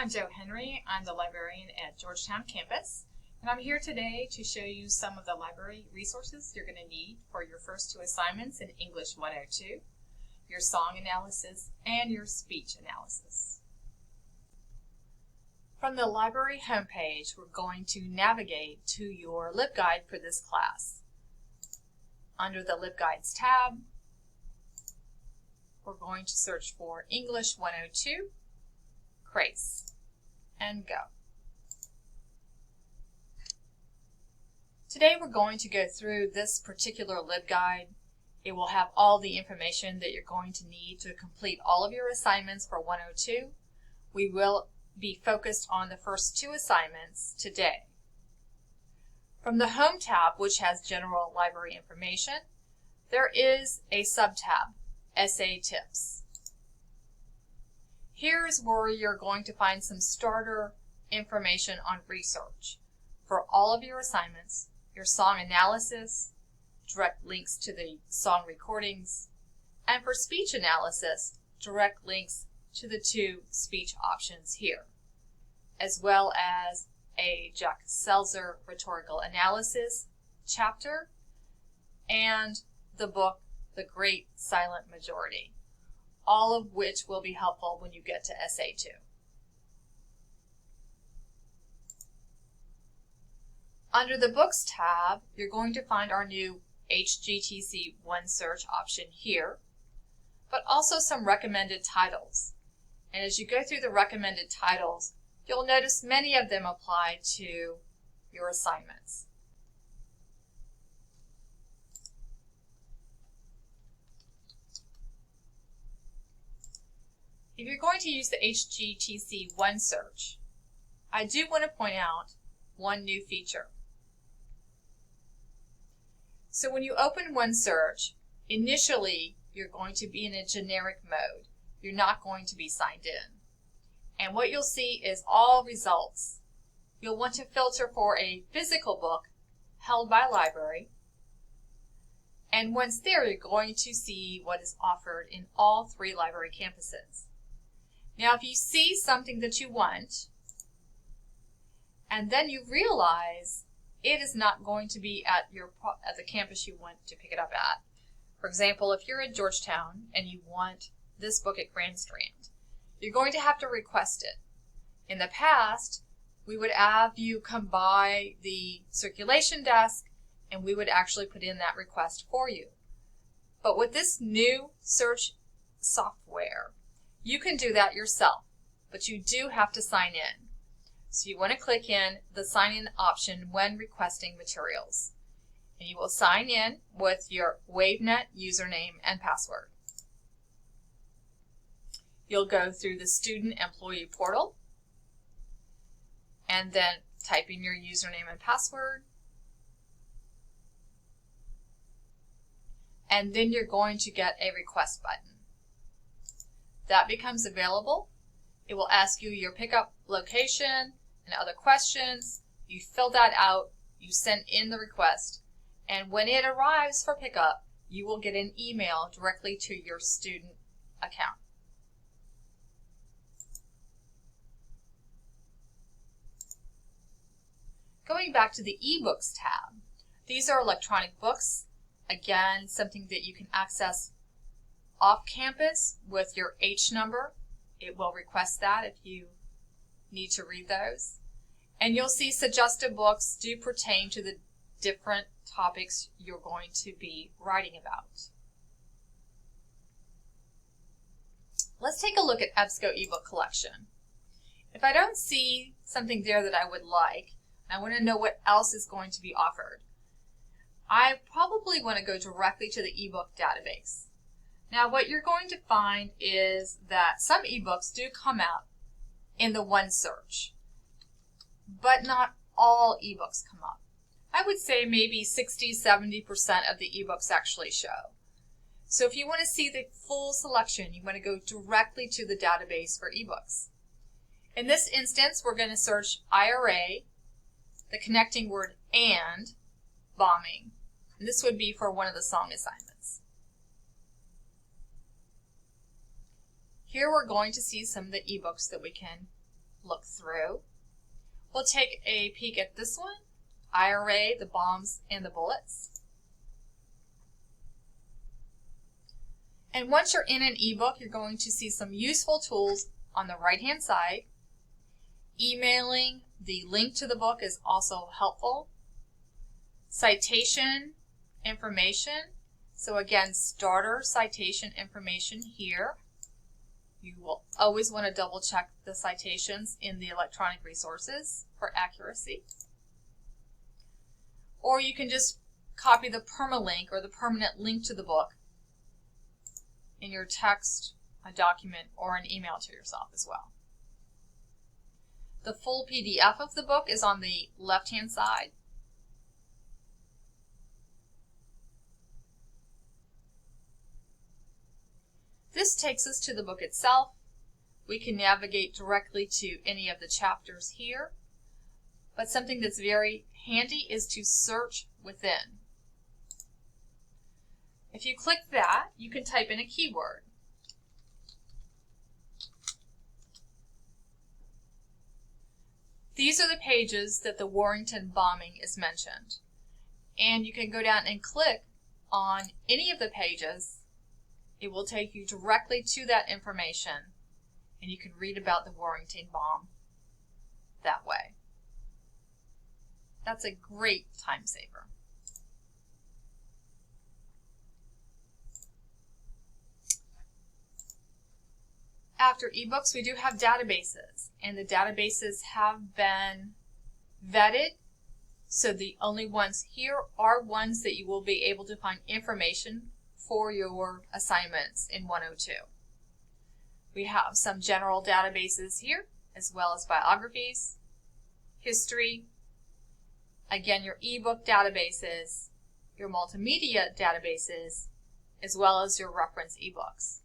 I'm Joe Henry. I'm the librarian at Georgetown campus, and I'm here today to show you some of the library resources you're going to need for your first two assignments in English 102, your song analysis, and your speech analysis. From the library homepage, we're going to navigate to your LibGuide for this class. Under the LibGuides tab, we're going to search for English 102, Crace, and go. Today we're going to go through this particular LibGuide. It will have all the information that you're going to need to complete all of your assignments for 102. We will be focused on the first two assignments today. From the Home tab, which has general library information, there is a sub-tab, Essay Tips. Here's where you're going to find some starter information on research for all of your assignments, your song analysis, direct links to the song recordings, and for speech analysis, direct links to the two speech options here, as well as a Jack Selzer rhetorical analysis chapter and the book The Great Silent Majority, all of which will be helpful when you get to Essay 2. Under the Books tab, you're going to find our new HGTC One Search option here, but also some recommended titles. And as you go through the recommended titles, you'll notice many of them apply to your assignments. If you're going to use the HGTC One Search, I do want to point out one new feature. So when you open One Search, initially you're going to be in a generic mode. You're not going to be signed in. And what you'll see is all results. You'll want to filter for a physical book held by a library. And once there, you're going to see what is offered in all three library campuses. Now, if you see something that you want, and then you realize it is not going to be at the campus you want to pick it up at. For example, if you're in Georgetown and you want this book at Grand Strand, you're going to have to request it. In the past, we would have you come by the circulation desk and we would actually put in that request for you. But with this new search software, you can do that yourself, but you do have to sign in. So you want to click in the sign in option when requesting materials. And you will sign in with your WaveNet username and password. You'll go through the student employee portal and then type in your username and password. And then you're going to get a request button. That becomes available. It will ask you your pickup location and other questions. You fill that out, you send in the request, and when it arrives for pickup, you will get an email directly to your student account. Going back to the eBooks tab, these are electronic books. Again, something that you can access off campus with your H number. It will request that if you need to read those. And you'll see suggested books do pertain to the different topics you're going to be writing about. Let's take a look at EBSCO ebook collection. If I don't see something there that I would like, I want to know what else is going to be offered, I probably want to go directly to the ebook database. Now what you're going to find is that some ebooks do come out in the One Search, but not all ebooks come up. I would say maybe 60–70% of the ebooks actually show. So if you want to see the full selection, you want to go directly to the database for ebooks. In this instance, we're going to search IRA, the connecting word and bombing. And this would be for one of the song assignments. Here we're going to see some of the ebooks that we can look through. We'll take a peek at this one, IRA, the bombs and the bullets. And once you're in an ebook, you're going to see some useful tools on the right-hand side. Emailing the link to the book is also helpful. Citation information. So again, starter citation information here. You will always want to double check the citations in the electronic resources for accuracy. Or you can just copy the permalink or the permanent link to the book in your text, a document, or an email to yourself as well. The full PDF of the book is on the left-hand side. This takes us to the book itself. We can navigate directly to any of the chapters here, but something that's very handy is to search within. If you click that, you can type in a keyword. These are the pages that the Warrington bombing is mentioned. And you can go down and click on any of the pages. It will take you directly to that information, and you can read about the Warrington bomb that way. That's a great time saver. After ebooks, we do have databases, and the databases have been vetted, so the only ones here are ones that you will be able to find information for your assignments in 102. We have some general databases here, as well as biographies, history, again your ebook databases, your multimedia databases, as well as your reference ebooks.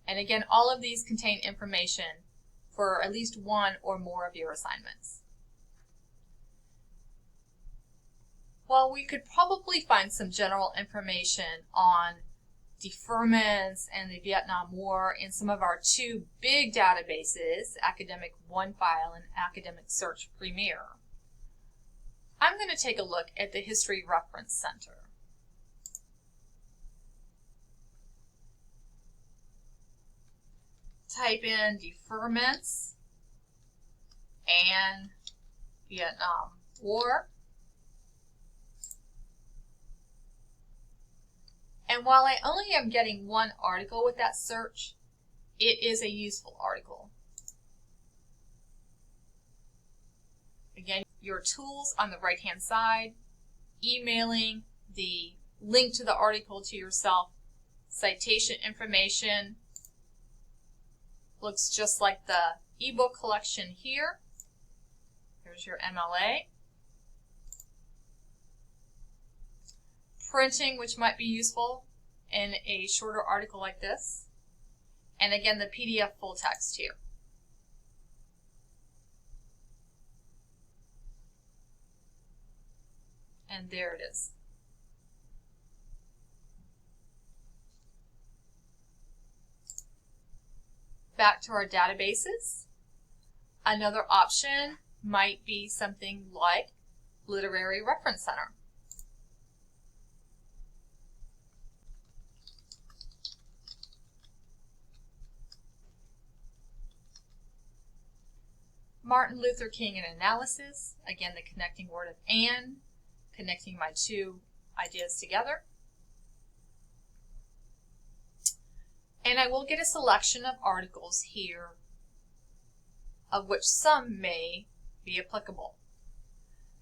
And again, all of these contain information for at least one or more of your assignments. Well, we could probably find some general information on deferments and the Vietnam War in some of our two big databases, Academic OneFile and Academic Search Premier. I'm going to take a look at the History Reference Center. Type in deferments and Vietnam War. And while I only am getting one article with that search, it is a useful article. Again, your tools on the right-hand side, emailing the link to the article to yourself, citation information, looks just like the ebook collection here. Here's your MLA. Printing, which might be useful in a shorter article like this. And again, the PDF full text here. And there it is. Back to our databases. Another option might be something like Literary Reference Center. Martin Luther King and Analysis, again the connecting word of and, connecting my two ideas together. And I will get a selection of articles here, of which some may be applicable.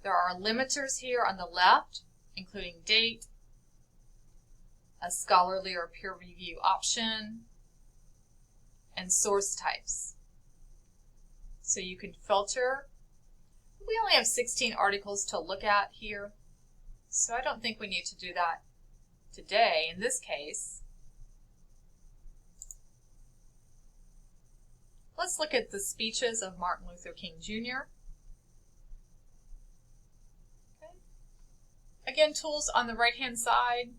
There are limiters here on the left, including date, a scholarly or peer review option, and source types. So you can filter. We only have 16 articles to look at here, so I don't think we need to do that today in this case. Let's look at the speeches of Martin Luther King Jr. Okay. Again, tools on the right-hand side,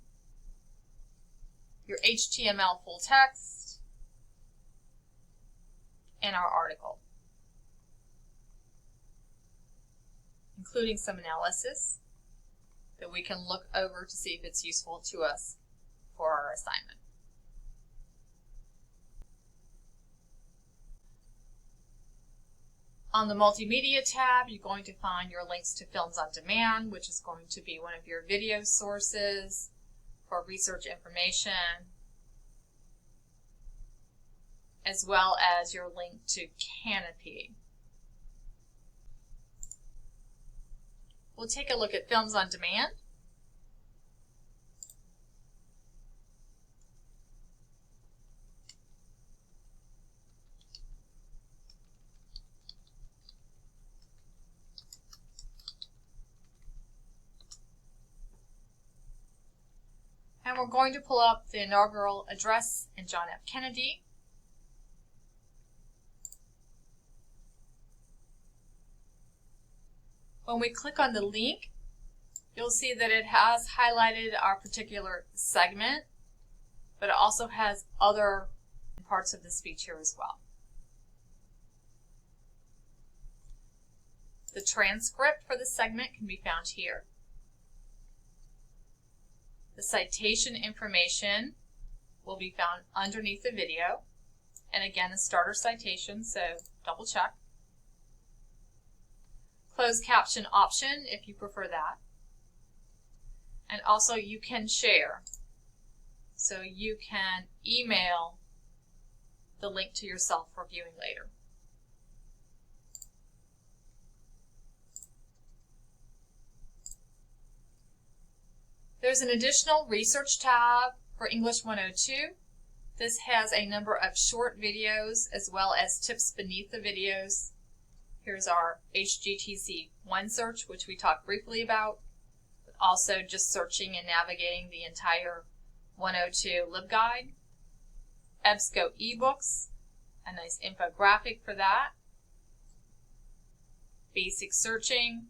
your HTML full text, and our article. including some analysis that we can look over to see if it's useful to us for our assignment. On the Multimedia tab, you're going to find your links to Films on Demand, which is going to be one of your video sources for research information, as well as your link to Canopy. We'll take a look at Films on Demand. And we're going to pull up the inaugural address in John F. Kennedy. When we click on the link, you'll see that it has highlighted our particular segment, but it also has other parts of the speech here as well. The transcript for the segment can be found here. The citation information will be found underneath the video, and again, a starter citation, so double check. Closed caption option if you prefer that. And also you can share. So you can email the link to yourself for viewing later. There's an additional research tab for English 102. This has a number of short videos as well as tips beneath the videos. Here's our HGTC 1 search, which we talked briefly about, but also just searching and navigating the entire 102 LibGuide. EBSCO ebooks, a nice infographic for that. Basic searching.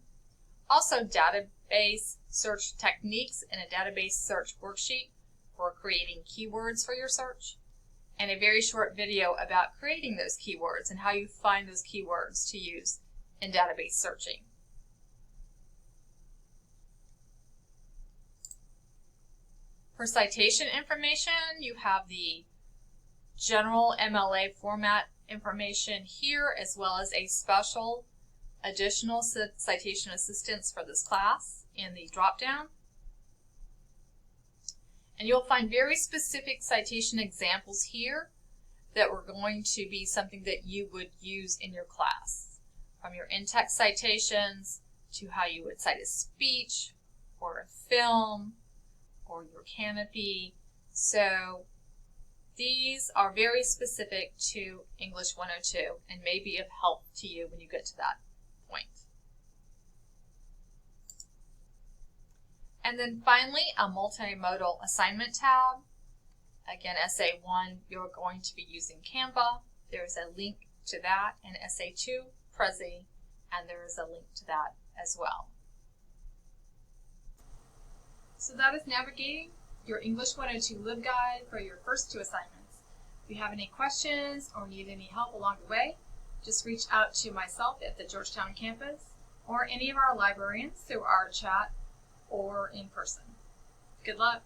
Also database search techniques and a database search worksheet for creating keywords for your search. And a very short video about creating those keywords and how you find those keywords to use in database searching. For citation information, you have the general MLA format information here, as well as a special additional citation assistance for this class in the drop-down. And you'll find very specific citation examples here that were going to be something that you would use in your class. From your in-text citations to how you would cite a speech or a film or your Canopy. So these are very specific to English 102 and may be of help to you when you get to that point. And then finally, a multimodal assignment tab. Again, Essay 1, you're going to be using Canva. There's a link to that, and Essay 2, Prezi, and there is a link to that as well. So that is navigating your English 102 LibGuide for your first 2 assignments. If you have any questions or need any help along the way, just reach out to myself at the Georgetown campus or any of our librarians through our chat or in person. Good luck.